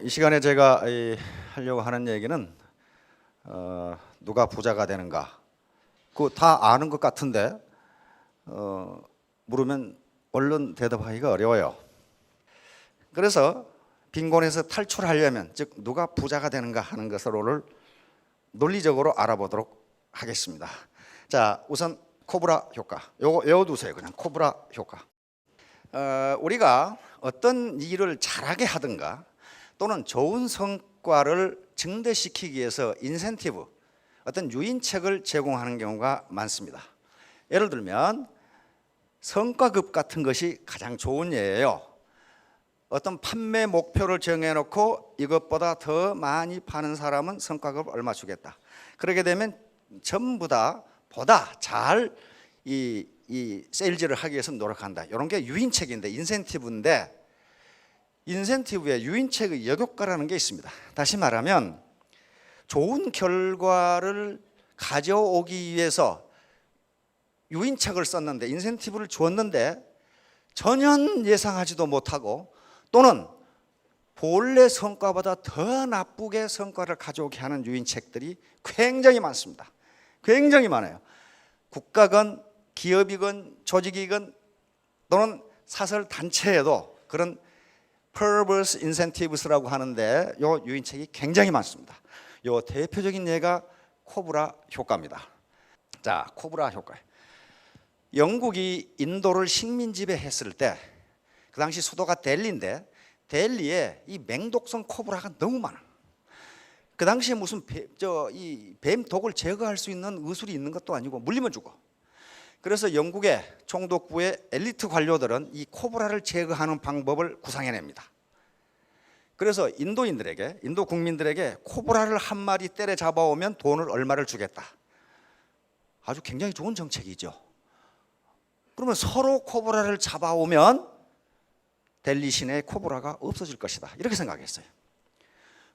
이 시간에 제가 하려고 하는 얘기는 누가 부자가 되는가? 그거 다 아는 것 같은데 물으면 얼른 대답하기가 어려워요. 그래서 빈곤에서 탈출하려면, 즉 누가 부자가 되는가 하는 것을 논리적으로 알아보도록 하겠습니다. 자, 우선 코브라 효과. 요거 외워두세요. 그냥 코브라 효과. 우리가 어떤 일을 잘하게 하든가 또는 좋은 성과를 증대시키기 위해서 인센티브, 어떤 유인책을 제공하는 경우가 많습니다. 예를 들면 성과급 같은 것이 가장 좋은 예예요. 어떤 판매 목표를 정해놓고 이것보다 더 많이 파는 사람은 성과급 얼마 주겠다. 그렇게 되면 전부 다 보다 잘 이 세일즈를 하기 위해서 노력한다. 이런 게 유인책인데, 인센티브인데, 인센티브에 유인책의 역효과라는 게 있습니다. 다시 말하면 좋은 결과를 가져오기 위해서 유인책을 썼는데, 인센티브를 주었는데 전혀 예상하지도 못하고 또는 본래 성과보다 더 나쁘게 성과를 가져오게 하는 유인책들이 굉장히 많습니다. 굉장히 많아요. 국가건 기업이건 조직이건 또는 사설 단체에도 그런 perverse incentives라고 하는데 요 유인책이 굉장히 많습니다. 요 대표적인 예가 코브라 효과입니다. 자, 코브라 효과. 영국이 인도를 식민 지배했을 때 그 당시 수도가 델리인데 델리에 이 맹독성 코브라가 너무 많아. 그 당시에 무슨 뱀 독을 제거할 수 있는 의술이 있는 것도 아니고 물리면 죽어. 그래서 영국의 총독부의 엘리트 관료들은 이 코브라를 제거하는 방법을 구상해냅니다. 그래서 인도인들에게, 인도 국민들에게 코브라를 한 마리 때려 잡아오면 돈을 얼마를 주겠다. 아주 굉장히 좋은 정책이죠. 그러면 서로 코브라를 잡아오면 델리 시내에 코브라가 없어질 것이다. 이렇게 생각했어요.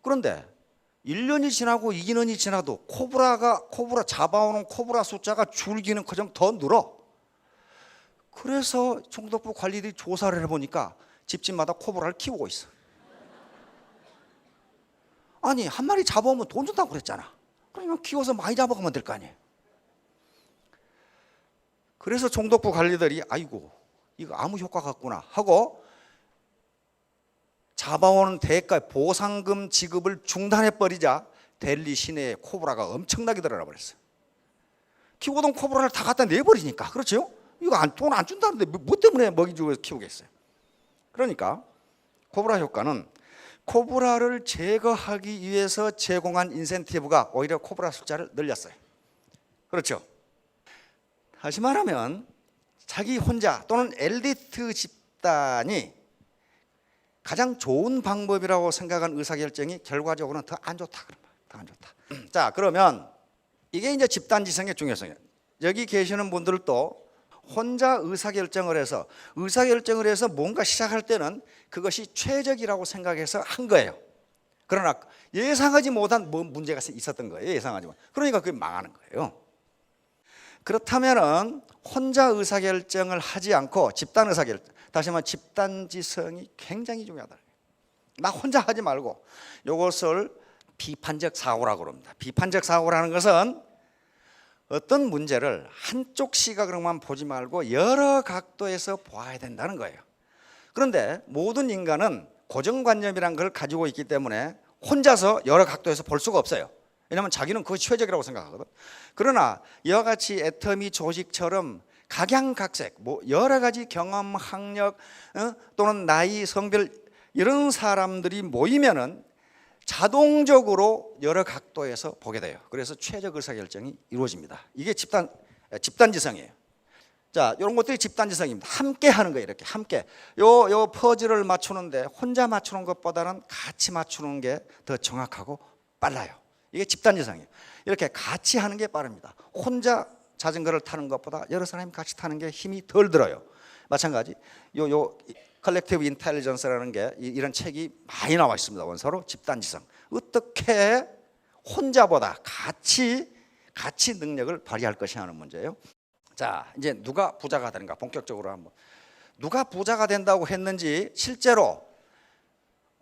그런데 1년이 지나고 2년이 지나도 코브라 잡아오는 코브라 숫자가 줄기는커녕 더 늘어. 그래서 총독부 관리들이 조사를 해보니까 집집마다 코브라를 키우고 있어. 아니, 한 마리 잡아오면 돈 준다고 그랬잖아. 그러니까 키워서 많이 잡아가면 될 거 아니에요. 그래서 총독부 관리들이 아이고 이거 아무 효과가 없구나 하고 잡아오는 대가 보상금 지급을 중단해버리자 델리 시내에 코브라가 엄청나게 늘어나 버렸어요. 키우던 코브라를 다 갖다 내버리니까. 그렇죠? 이거 돈 안 준다는데 뭐 때문에 먹이 주고 키우겠어요. 그러니까 코브라 효과는 코브라를 제거하기 위해서 제공한 인센티브가 오히려 코브라 숫자를 늘렸어요. 그렇죠? 다시 말하면 자기 혼자 또는 엘리트 집단이 가장 좋은 방법이라고 생각한 의사결정이 결과적으로는 더 안 좋다. 더 안 좋다. 자, 그러면 이게 이제 집단지성의 중요성이에요. 여기 계시는 분들도 혼자 의사결정을 해서 뭔가 시작할 때는 그것이 최적이라고 생각해서 한 거예요. 그러나 예상하지 못한 문제가 있었던 거예요. 예상하지 못. 그러니까 그게 망하는 거예요. 그렇다면은 혼자 의사결정을 하지 않고 집단 의사결정, 다시 말하면 집단지성이 굉장히 중요하다. 나 혼자 하지 말고 이것을 비판적 사고라고 합니다. 비판적 사고라는 것은 어떤 문제를 한쪽 시각으로만 보지 말고 여러 각도에서 보아야 된다는 거예요. 그런데 모든 인간은 고정관념이라는 걸 가지고 있기 때문에 혼자서 여러 각도에서 볼 수가 없어요. 왜냐하면 자기는 그것이 최적이라고 생각하거든. 그러나 이와 같이 애터미 조직처럼 각양각색, 여러 가지 경험, 학력 또는 나이, 성별 이런 사람들이 모이면은 자동적으로 여러 각도에서 보게 돼요. 그래서 최적 의사결정이 이루어집니다. 이게 집단지성이에요. 자, 이런 것들이 집단지성입니다. 함께 하는 거예요. 이렇게 함께 요 퍼즐을 맞추는데 혼자 맞추는 것보다는 같이 맞추는 게 더 정확하고 빨라요. 이게 집단지성이에요. 이렇게 같이 하는 게 빠릅니다. 혼자 자전거를 타는 것보다 여러 사람이 같이 타는 게 힘이 덜 들어요. 마찬가지 요 컬렉티브 인텔리전스라는 게 이런 책이 많이 나와 있습니다. 원서로 집단지성. 어떻게 혼자보다 같이 능력을 발휘할 것이냐 하는 문제예요. 자, 이제 누가 부자가 되는가 본격적으로 한번. 누가 부자가 된다고 했는지 실제로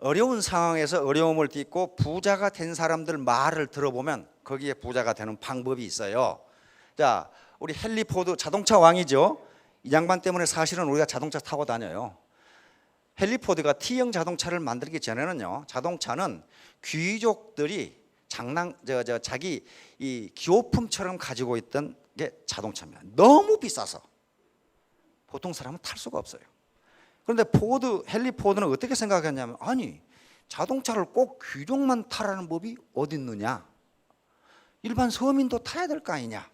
어려운 상황에서 어려움을 딛고 부자가 된 사람들 말을 들어보면 거기에 부자가 되는 방법이 있어요. 자, 우리 헨리 포드 자동차 왕이죠. 이 양반 때문에 사실은 우리가 자동차 타고 다녀요. 헨리 포드가 T형 자동차를 만들기 전에는요, 자동차는 귀족들이 자기 이 기호품처럼 가지고 있던 게 자동차입니다. 너무 비싸서 보통 사람은 탈 수가 없어요. 그런데 헨리 포드는 어떻게 생각했냐면, 아니, 자동차를 꼭 귀족만 타라는 법이 어디 있느냐? 일반 서민도 타야 될 거 아니냐?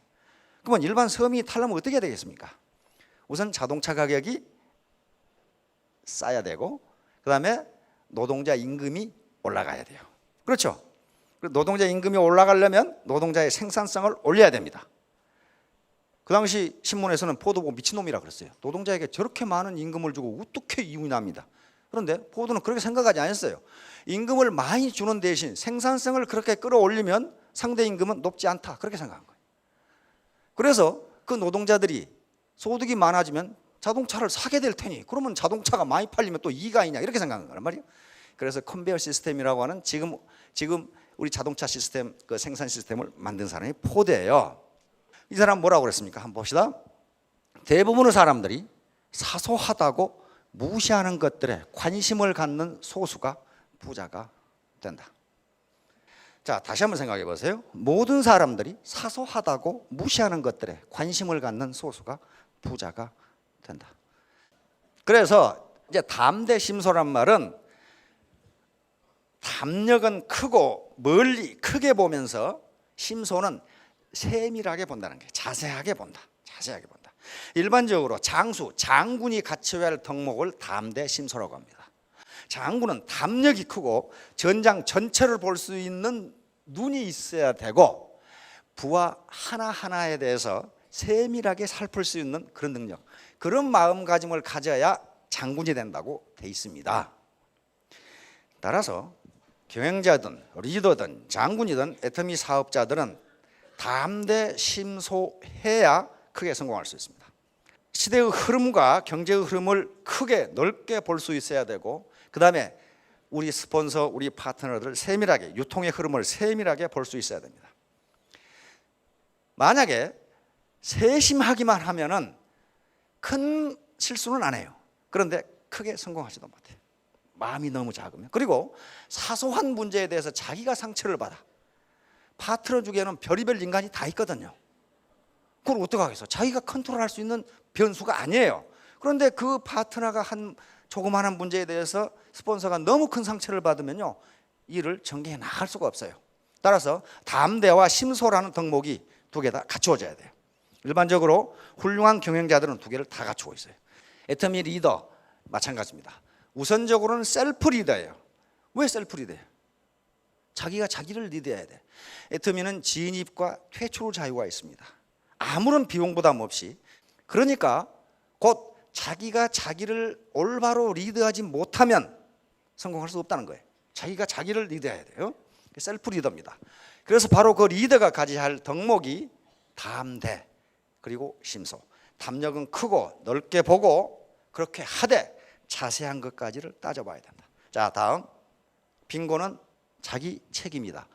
그러면 일반 서민이 타려면 어떻게 해야 되겠습니까? 우선 자동차 가격이 싸야 되고, 그 다음에 노동자 임금이 올라가야 돼요. 그렇죠? 노동자 임금이 올라가려면 노동자의 생산성을 올려야 됩니다. 그 당시 신문에서는 포드 보고 미친놈이라 그랬어요. 노동자에게 저렇게 많은 임금을 주고 어떻게 이윤합니다. 그런데 포드는 그렇게 생각하지 않았어요. 임금을 많이 주는 대신 생산성을 그렇게 끌어올리면 상대 임금은 높지 않다, 그렇게 생각한 거예요. 그래서 그 노동자들이 소득이 많아지면 자동차를 사게 될 테니 그러면 자동차가 많이 팔리면 또 이익이 아니냐, 이렇게 생각한 거란 말이에요. 그래서 컨베이어 시스템이라고 하는 지금 우리 자동차 시스템, 그 생산 시스템을 만든 사람이 포드예요. 이 사람 뭐라고 그랬습니까? 한번 봅시다. 대부분의 사람들이 사소하다고 무시하는 것들에 관심을 갖는 소수가 부자가 된다. 자, 다시 한번 생각해 보세요. 모든 사람들이 사소하다고 무시하는 것들에 관심을 갖는 소수가 부자가 된다. 그래서 이제 담대심소란 말은 담력은 크고 멀리 크게 보면서 심소는 세밀하게 본다는 게, 자세하게 본다. 자세하게 본다. 일반적으로 장군이 갖춰야 할 덕목을 담대심소라고 합니다. 장군은 담력이 크고 전장 전체를 볼 수 있는 눈이 있어야 되고 부하 하나하나에 대해서 세밀하게 살필 수 있는 그런 능력, 그런 마음가짐을 가져야 장군이 된다고 돼 있습니다. 따라서 경영자든 리더든 장군이든 애터미 사업자들은 담대심소해야 크게 성공할 수 있습니다. 시대의 흐름과 경제의 흐름을 크게 넓게 볼 수 있어야 되고, 그 다음에 우리 스폰서, 우리 파트너들 세밀하게, 유통의 흐름을 세밀하게 볼 수 있어야 됩니다. 만약에 세심하기만 하면은 큰 실수는 안 해요. 그런데 크게 성공하지도 못해요. 마음이 너무 작으면. 그리고 사소한 문제에 대해서 자기가 상처를 받아. 파트너 중에는 별의별 인간이 다 있거든요. 그걸 어떡하겠어? 자기가 컨트롤할 수 있는 변수가 아니에요. 그런데 그 파트너가 한 조그마한 문제에 대해서 스폰서가 너무 큰 상처를 받으면요, 일을 전개해 나갈 수가 없어요. 따라서 담대와 심소라는 덕목이 두 개 다 갖추어져야 돼요. 일반적으로 훌륭한 경영자들은 두 개를 다 갖추고 있어요. 애터미 리더 마찬가지입니다. 우선적으로는 셀프 리더예요. 왜 셀프 리더예요? 자기가 자기를 리드해야 돼. 애터미는 진입과 퇴출 자유가 있습니다. 아무런 비용 부담 없이. 그러니까 곧 자기가 자기를 올바로 리드하지 못하면 성공할 수 없다는 거예요. 자기가 자기를 리드해야 돼요. 셀프 리더입니다. 그래서 바로 그 리더가 가져야 할 덕목이 담대 그리고 심소. 담력은 크고 넓게 보고 그렇게 하되 자세한 것까지를 따져봐야 된다. 자, 다음 빈곤은 자기 책임이다.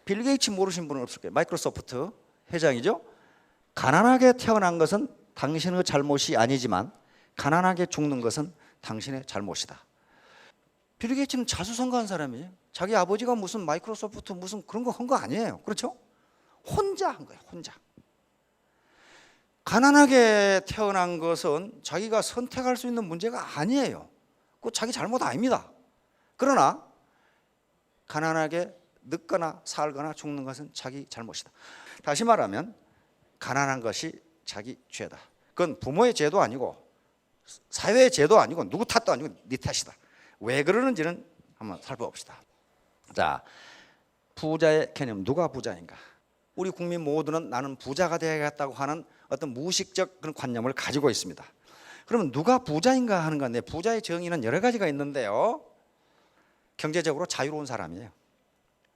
빌 게이츠 모르신 분은 없을 거예요. 마이크로소프트 회장이죠. 가난하게 태어난 것은 당신의 잘못이 아니지만 가난하게 죽는 것은 당신의 잘못이다. 빌 게이츠는 자수성가한 사람이에요. 자기 아버지가 무슨 마이크로소프트 무슨 그런 거 한 거 아니에요. 그렇죠? 혼자 한 거예요. 혼자. 가난하게 태어난 것은 자기가 선택할 수 있는 문제가 아니에요. 그거 자기 잘못 아닙니다. 그러나 가난하게 늙거나 살거나 죽는 것은 자기 잘못이다. 다시 말하면 가난한 것이 자기 죄다. 그건 부모의 죄도 아니고 사회의 죄도 아니고 누구 탓도 아니고 네 탓이다. 왜 그러는지는 한번 살펴봅시다. 자, 부자의 개념, 누가 부자인가? 우리 국민 모두는 나는 부자가 되어야겠다고 하는 어떤 무의식적 그런 관념을 가지고 있습니다. 그러면 누가 부자인가 하는 건데, 부자의 정의는 여러 가지가 있는데요, 경제적으로 자유로운 사람이에요.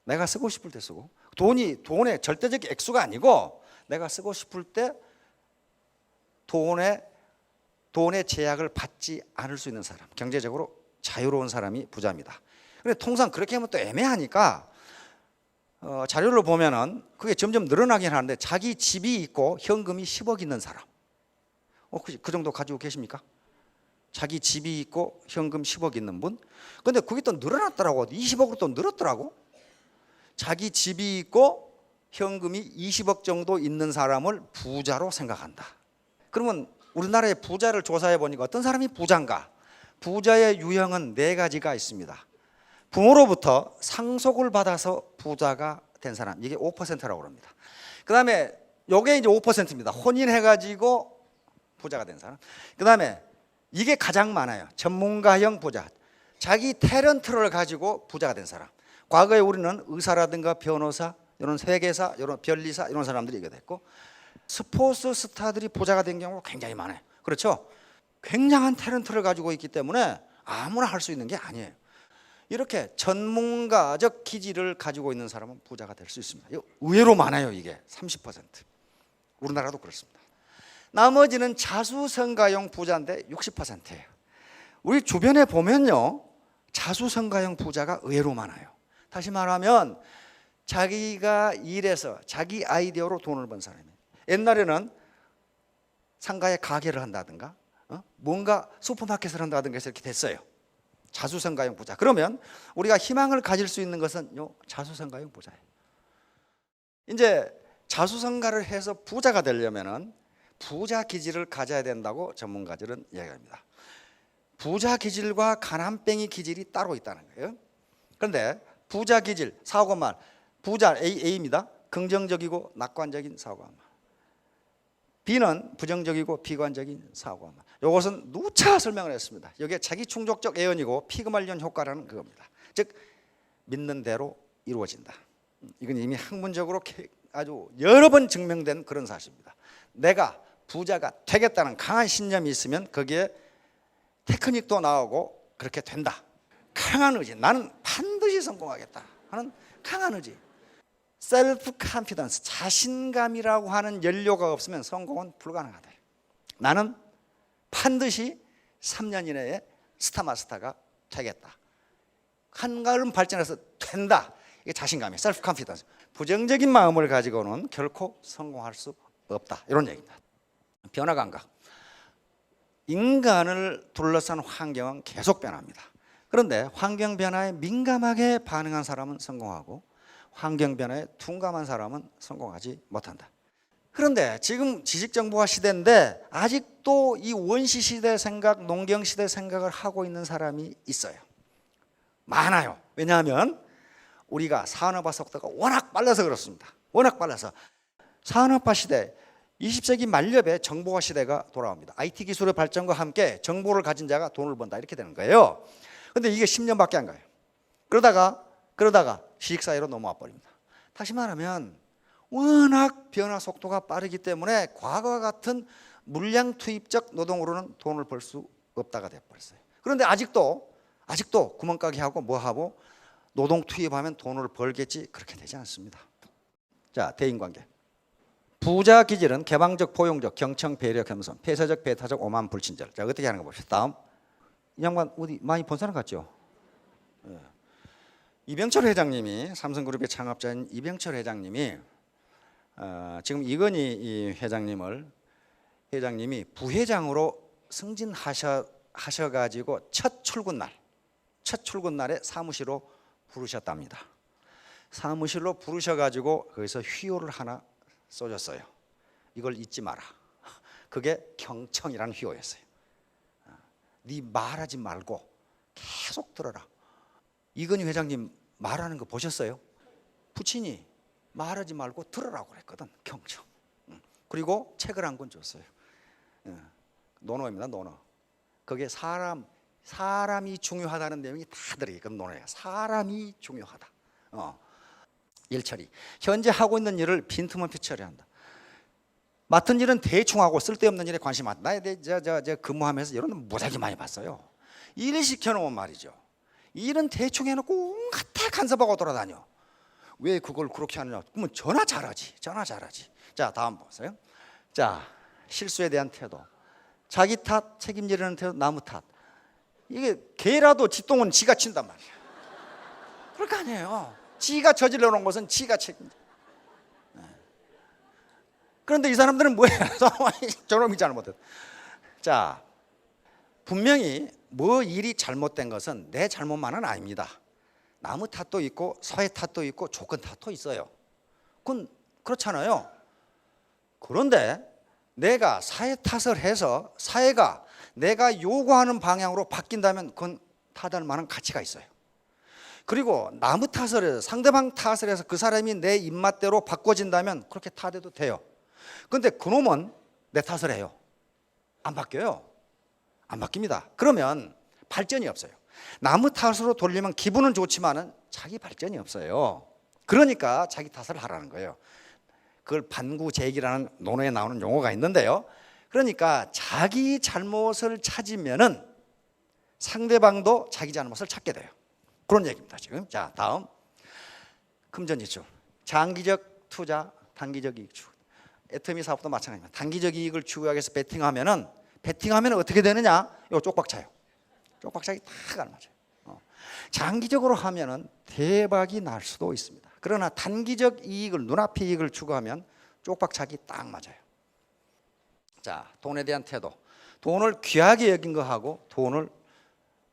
내가 쓰고 싶을 때 쓰고, 돈의 절대적 액수가 아니고 내가 쓰고 싶을 때 돈의 제약을 받지 않을 수 있는 사람, 경제적으로 자유로운 사람이 부자입니다. 근데 통상 그렇게 하면 또 애매하니까 자료를 보면은 그게 점점 늘어나긴 하는데 자기 집이 있고 현금이 10억 있는 사람, 그 정도 가지고 계십니까? 자기 집이 있고 현금 10억 있는 분? 근데 그게 또 늘어났더라고. 20억으로 또 늘었더라고. 자기 집이 있고 현금이 20억 정도 있는 사람을 부자로 생각한다. 그러면 우리나라의 부자를 조사해 보니까 어떤 사람이 부자인가? 부자의 유형은 4가지가 있습니다. 부모로부터 상속을 받아서 부자가 된 사람, 이게 5%라고 합니다. 그 다음에 요게 이제 5%입니다. 혼인해가지고 부자가 된 사람. 그 다음에 이게 가장 많아요. 전문가형 부자, 자기 탤런트를 가지고 부자가 된 사람. 과거에 우리는 의사라든가 변호사, 이런 회계사, 이런 변리사 이런 사람들이 이게 됐고, 스포츠 스타들이 부자가 된 경우가 굉장히 많아요. 그렇죠? 굉장한 탤런트를 가지고 있기 때문에 아무나 할 수 있는 게 아니에요. 이렇게 전문가적 기질을 가지고 있는 사람은 부자가 될 수 있습니다. 의외로 많아요. 이게 30%. 우리나라도 그렇습니다. 나머지는 자수성가형 부자인데 60%예요. 우리 주변에 보면요, 자수성가형 부자가 의외로 많아요. 다시 말하면 자기가 일해서 자기 아이디어로 돈을 번 사람이에요. 옛날에는 상가에 가게를 한다든가 뭔가 슈퍼마켓을 한다든가 해서 이렇게 됐어요. 자수성가형 부자. 그러면 우리가 희망을 가질 수 있는 것은 요 자수성가형 부자예요. 이제 자수성가를 해서 부자가 되려면은 부자 기질을 가져야 된다고 전문가들은 이야기합니다. 부자 기질과 가난뱅이 기질이 따로 있다는 거예요. 그런데 부자 기질, 사고만, 부자 A입니다. 긍정적이고 낙관적인 사고만. B는 부정적이고 비관적인 사고만. 이것은 누차 설명을 했습니다. 이게 자기 충족적 예언이고 피그말리온 효과라는 그겁니다. 즉 믿는 대로 이루어진다. 이건 이미 학문적으로 아주 여러 번 증명된 그런 사실입니다. 내가 부자가 되겠다는 강한 신념이 있으면 거기에 테크닉도 나오고 그렇게 된다. 강한 의지, 나는 반드시 성공하겠다 하는 강한 의지, 셀프 컨피던스, 자신감이라고 하는 연료가 없으면 성공은 불가능하다. 나는 반드시 3년 이내에 스타마스터가 되겠다, 한 걸음 발전해서 된다. 이게 자신감이에요. 셀프 컨피던스. 부정적인 마음을 가지고는 결코 성공할 수 없다, 이런 얘기입니다. 변화 감각. 인간을 둘러싼 환경은 계속 변합니다. 그런데 환경 변화에 민감하게 반응한 사람은 성공하고 환경 변화에 둔감한 사람은 성공하지 못한다. 그런데 지금 지식정보화 시대인데 아직도 이 원시 시대 생각, 농경 시대 생각을 하고 있는 사람이 있어요. 많아요. 왜냐하면 우리가 산업화 속도가 워낙 빨라서 그렇습니다. 워낙 빨라서. 산업화 시대, 20세기 말엽에 정보화 시대가 돌아옵니다. IT 기술의 발전과 함께 정보를 가진 자가 돈을 번다, 이렇게 되는 거예요. 그런데 이게 10년밖에 안 가요. 그러다가 시식사회로 넘어와 버립니다. 다시 말하면 워낙 변화 속도가 빠르기 때문에 과거와 같은 물량 투입적 노동으로는 돈을 벌 수 없다가 되어버렸어요. 그런데 아직도 구멍가게 하고 뭐하고 노동 투입하면 돈을 벌겠지, 그렇게 되지 않습니다. 자, 대인관계. 부자 기질은 개방적, 포용적, 경청, 배려, 겸손, 폐쇄적, 배타적, 오만, 불친절. 자, 어떻게 하는 거 봅시다. 다음. 이 양반 어디 많이 본 사람 같죠? 예. 이병철 회장님이, 삼성그룹의 창업자인 이병철 회장님이 지금 이건희 이 회장님이 부회장으로 승진하셔가지고 첫 출근날에 사무실로 부르셨답니다. 사무실로 부르셔가지고 거기서 휘호를 하나 쏘셨어요. 이걸 잊지 마라. 그게 경청이라는 휘호였어요. 네 말하지 말고 계속 들어라. 이건희 회장님 말하는 거 보셨어요? 부친이 말하지 말고 들으라고 그랬거든. 경청. 그리고 책을 한 권 줬어요. 논어입니다. 논어. 거기에 사람이 중요하다는 내용이 다 들어있거든. 논어야. 사람이 중요하다. 일처리. 현재 하고 있는 일을 빈틈없이 처리한다. 맡은 일은 대충 하고 쓸데없는 일에 관심 많다. 나에 대해 근무하면서 이런 건 무지하게 많이 봤어요. 일 시켜놓으면 말이죠, 일은 대충 해놓고 온갖 다 간섭하고 돌아다녀. 왜 그걸 그렇게 하느냐? 그러면 전화 잘하지. 자, 다음 보세요. 자, 실수에 대한 태도, 자기 탓, 책임지려는 태도, 나무 탓. 이게 개라도 뒷동은 지가 친단 말이야. 그럴 거 아니에요. 지가 저질러 놓은 것은 지가 책임져. 그런데 이 사람들은 뭐예요? 저놈이 잘못했다. 자, 분명히 뭐 일이 잘못된 것은 내 잘못만은 아닙니다. 나무 탓도 있고 사회 탓도 있고 조건 탓도 있어요. 그건 그렇잖아요. 그런데 내가 사회 탓을 해서 사회가 내가 요구하는 방향으로 바뀐다면 그건 탓할 만한 가치가 있어요. 그리고 나무 탓을 해서 상대방 탓을 해서 그 사람이 내 입맛대로 바꿔진다면 그렇게 탓해도 돼요. 그런데 그놈은 내 탓을 해요. 안 바뀌어요. 안 바뀝니다. 그러면 발전이 없어요. 나무 탓으로 돌리면 기분은 좋지만은 자기 발전이 없어요. 그러니까 자기 탓을 하라는 거예요. 그걸 반구제기라는 논어에 나오는 용어가 있는데요. 그러니까 자기 잘못을 찾으면은 상대방도 자기 잘못을 찾게 돼요. 그런 얘기입니다. 지금 자, 다음 금전지출. 장기적 투자, 단기적 이익 추구. 애터미 사업도 마찬가지입니다. 단기적 이익을 추구하기 위해서 베팅하면 어떻게 되느냐? 이거 쪽박차요. 쪽박차기 딱 알맞아요. 장기적으로 하면은 대박이 날 수도 있습니다. 그러나 단기적 이익을, 눈앞의 이익을 추구하면 쪽박차기 딱 맞아요. 자, 돈에 대한 태도. 돈을 귀하게 여긴 거하고 돈을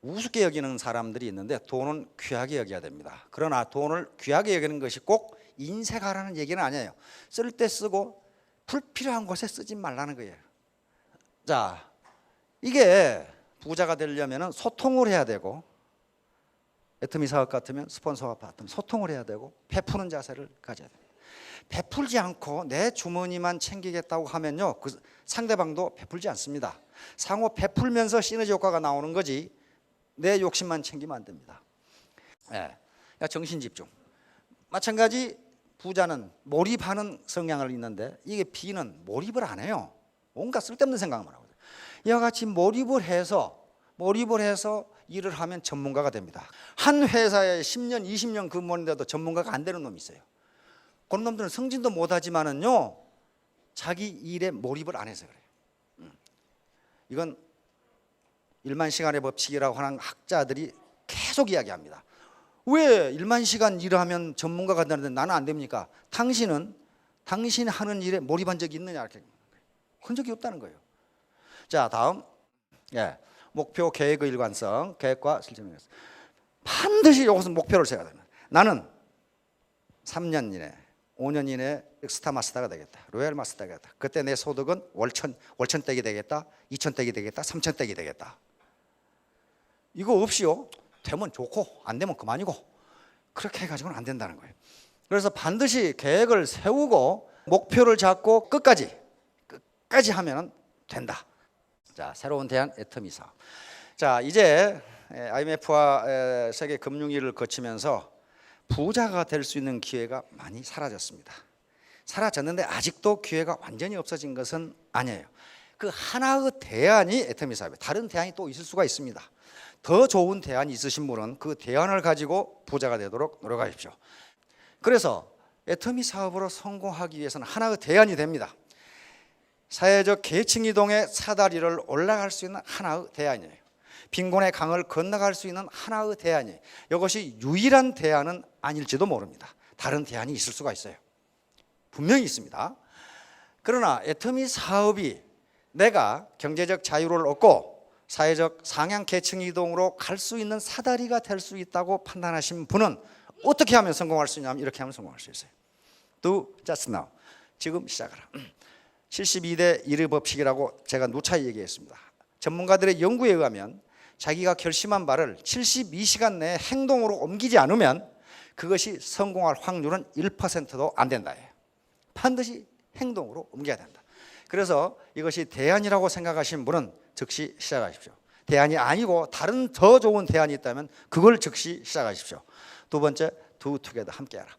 우습게 여기는 사람들이 있는데 돈은 귀하게 여겨야 됩니다. 그러나 돈을 귀하게 여기는 것이 꼭 인색하라는 얘기는 아니에요. 쓸 때 쓰고 불필요한 곳에 쓰지 말라는 거예요. 자, 이게 부자가 되려면 소통을 해야 되고, 애터미 사업 같으면 스폰서와 같으면 소통을 해야 되고 베푸는 자세를 가져야 됩니다. 베풀지 않고 내 주머니만 챙기겠다고 하면요, 그 상대방도 베풀지 않습니다. 상호 베풀면서 시너지 효과가 나오는 거지 내 욕심만 챙기면 안 됩니다. 예, 정신집중. 마찬가지 부자는 몰입하는 성향을 있는데 이게 B는 몰입을 안 해요. 뭔가 쓸데없는 생각만 하거든요. 이와 같이 몰입을 해서 일을 하면 전문가가 됩니다. 한 회사에 10년, 20년 근무했는데도 전문가가 안 되는 놈이 있어요. 그런 놈들은 승진도 못하지만은요, 자기 일에 몰입을 안 해서 그래요. 이건 1만 시간의 법칙이라고 하는 학자들이 계속 이야기합니다. 왜 1만 시간 일하면 전문가가 되는데 나는 안 됩니까? 당신 하는 일에 몰입한 적이 있느냐? 이렇게 한 적이 없다는 거예요. 자, 다음. 예. 목표 계획의 일관성, 계획과 실천을 했어. 반드시 이것은 목표를 세워야 됩니다. 나는 3년 이내, 5년 이내 스타 마스터가 되겠다. 로얄 마스터가 되겠다. 그때 내 소득은 월천댁이 되겠다. 2천댁이 되겠다. 3천댁이 되겠다. 이거 없이요, 되면 좋고 안 되면 그만이고, 그렇게 해가지고는 안 된다는 거예요. 그래서 반드시 계획을 세우고 목표를 잡고 끝까지 하면 된다. 자, 새로운 대안 애터미 사업. 자, 이제 IMF와 세계 금융위기를 거치면서 부자가 될 수 있는 기회가 많이 사라졌습니다. 사라졌는데 아직도 기회가 완전히 없어진 것은 아니에요. 그 하나의 대안이 애터미 사업이에요. 다른 대안이 또 있을 수가 있습니다. 더 좋은 대안이 있으신 분은 그 대안을 가지고 부자가 되도록 노력하십시오. 그래서 애터미 사업으로 성공하기 위해서는 하나의 대안이 됩니다. 사회적 계층 이동의 사다리를 올라갈 수 있는 하나의 대안이에요. 빈곤의 강을 건너갈 수 있는 하나의 대안이에요. 이것이 유일한 대안은 아닐지도 모릅니다. 다른 대안이 있을 수가 있어요. 분명히 있습니다. 그러나 애터미 사업이 내가 경제적 자유를 얻고 사회적 상향 계층 이동으로 갈 수 있는 사다리가 될 수 있다고 판단하신 분은 어떻게 하면 성공할 수 있냐면 이렇게 하면 성공할 수 있어요. Do just now. 지금 시작하라. 72대 1의 법칙이라고 제가 누차 얘기했습니다. 전문가들의 연구에 의하면 자기가 결심한 바를 72시간 내에 행동으로 옮기지 않으면 그것이 성공할 확률은 1%도 안 된다. 반드시 행동으로 옮겨야 된다. 그래서 이것이 대안이라고 생각하신 분은 즉시 시작하십시오. 대안이 아니고 다른 더 좋은 대안이 있다면 그걸 즉시 시작하십시오. 두 번째, do together, 함께하라.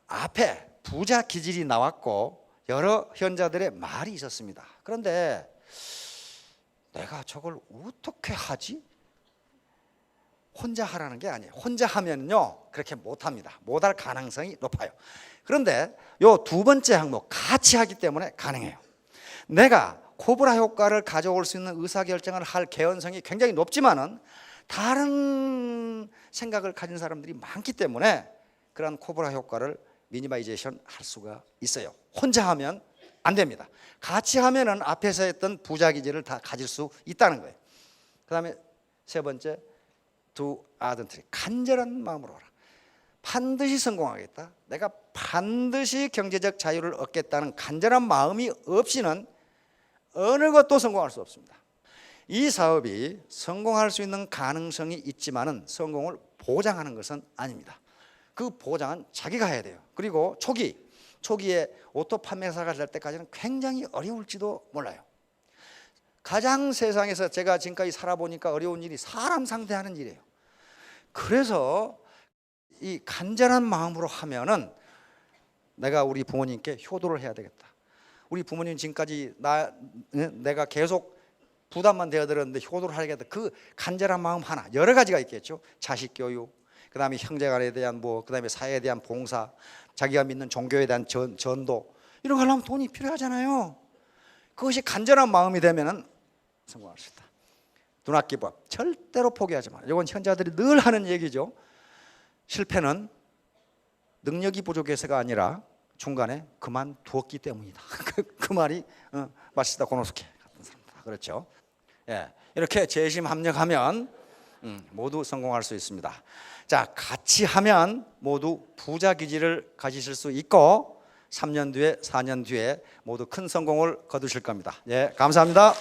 앞에 부자 기질이 나왔고 여러 현자들의 말이 있었습니다. 그런데 내가 저걸 어떻게 하지? 혼자 하라는 게 아니에요. 혼자 하면요 그렇게 못합니다. 못할 가능성이 높아요. 그런데 요 두 번째 항목 같이 하기 때문에 가능해요. 내가 코브라 효과를 가져올 수 있는 의사결정을 할 개연성이 굉장히 높지만은 다른 생각을 가진 사람들이 많기 때문에 그런 코브라 효과를 미니마이제이션 할 수가 있어요. 혼자 하면 안 됩니다. 같이 하면은 앞에서 했던 부자 기질을 다 가질 수 있다는 거예요. 그다음에 세 번째, 두 아던트리, 간절한 마음으로 하라. 반드시 성공하겠다. 내가 반드시 경제적 자유를 얻겠다는 간절한 마음이 없이는 어느 것도 성공할 수 없습니다. 이 사업이 성공할 수 있는 가능성이 있지만은 성공을 보장하는 것은 아닙니다. 그 보장은 자기가 해야 돼요. 그리고 초기에 오토 판매사가 될 때까지는 굉장히 어려울지도 몰라요. 가장 세상에서 제가 지금까지 살아보니까 어려운 일이 사람 상대하는 일이에요. 그래서 이 간절한 마음으로 하면은 내가 우리 부모님께 효도를 해야 되겠다. 우리 부모님 지금까지 내가 계속 부담만 되어들었는데 효도를 하겠다. 그 간절한 마음 하나, 여러 가지가 있겠죠. 자식 교육, 그다음에 형제간에 대한 그다음에 사회에 대한 봉사, 자기가 믿는 종교에 대한 전도, 이런 거 하려면 돈이 필요하잖아요. 그것이 간절한 마음이 되면은 성공할 수 있다. Do not give up. 절대로 포기하지 마. 이건 현자들이 늘 하는 얘기죠. 실패는 능력이 부족해서가 아니라 중간에 그만두었기 때문이다. 그 말이 마시다 고노스케 같은 사람들 그렇죠. 예, 이렇게 재심 합력하면 모두 성공할 수 있습니다. 자, 같이 하면 모두 부자 기질을 가지실 수 있고 3년 뒤에 4년 뒤에 모두 큰 성공을 거두실 겁니다. 예, 감사합니다.